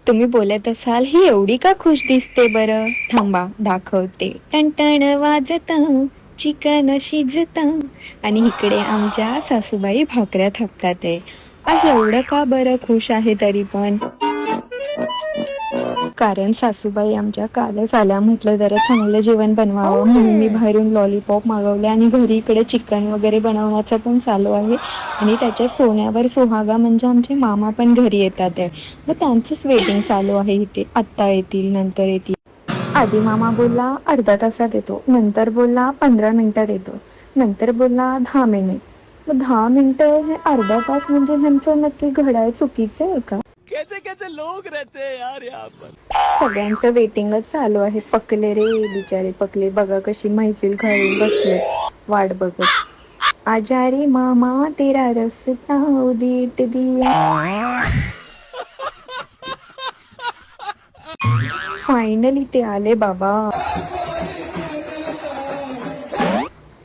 तुम्ही बोलत असाल ही एवढी का खुश दिसते बरं? थांबा दाखवते. टणटण वाजत चिकन शिजत आणि इकडे आमच्या सासूबाई भाकऱ्या थापतात आहे. आज एवढं का बरं खुश आहे तरी पण? कारण सासूबाई आमच्या कालच आल्या, म्हटलं जरा चांगलं जेवण बनवावं म्हणून मी बाहेरून लॉलीपॉप मागवले आणि घरी इकडे चिकन वगैरे बनवण्याचं पण चालू आहे. आणि त्याच्या सोन्यावर सुहागा म्हणजे आमचे मामा पण घरी येतात आहे. मग त्यांचंच वेटिंग चालू आहे इथे. आत्ता येतील, नंतर येतील. आधी मामा बोलला अर्धा तासात येतो, नंतर बोलला 15 मिनिटात येतो, नंतर बोलला 10 मिनिट. मग 10 मिनिटं हे अर्धा तास म्हणजे ह्यांचं नक्की घड्याळ चुकीचं आहे का? कैसे कैसे लोग रहते हैं यार यहाँ पर. सगळ्यांचं वेटिंगच चालू आहे. पकले रे बिचारे पकले, बघा कशी मैफिल घालून बसले वाट बघत. आजा रे मामा तेरा रस्ता उदीट दिया. फायनली ते आले बाबा.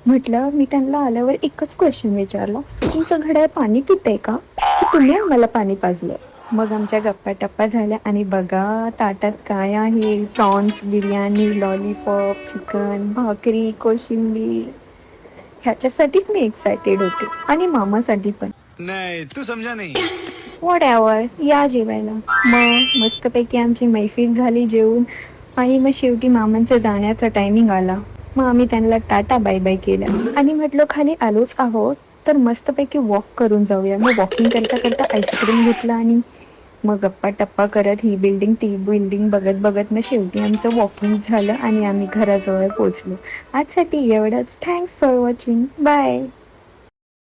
म्हटलं मी त्यांना आल्यावर एकच क्वेश्चन विचारला, तुमचं घड्याळ पाणी पितंय का, की तुम्ही आम्हाला पाणी पाजलं? मग आमच्या गप्पा टप्पा झाल्या आणि बघा ताटात काय आहे. प्रॉन्स बिर्याणी, लॉलीपॉप, चिकन, भाकरी, कोशिंबीर. ह्याच्यासाठीच मी एक्सायटेड होते आणि मामासाठी पण. नहीं तू समझा नहीं. वॉट एव्हर, या जेवायला. मग मस्तपैकी आमची मैफिल झाली जेवून आणि मग शेवटी मामांचा जाण्याचा टायमिंग आला. मग आम्ही त्यांना टाटा बाय बाय केलं आणि म्हटलं खाली आलोच आहोत तर मस्तपैकी वॉक करून जाऊया. मग वॉकिंग करता करता आईस्क्रीम घेतलं आणि मग गप्पा टप्पा करत ही बिल्डिंग ती बिल्डिंग बघत बघत मग शेवटी आमचं वॉकिंग झालं आणि आम्ही घराजवळ पोचलो. आजसाठी एवढंच. Thanks for watching. बाय.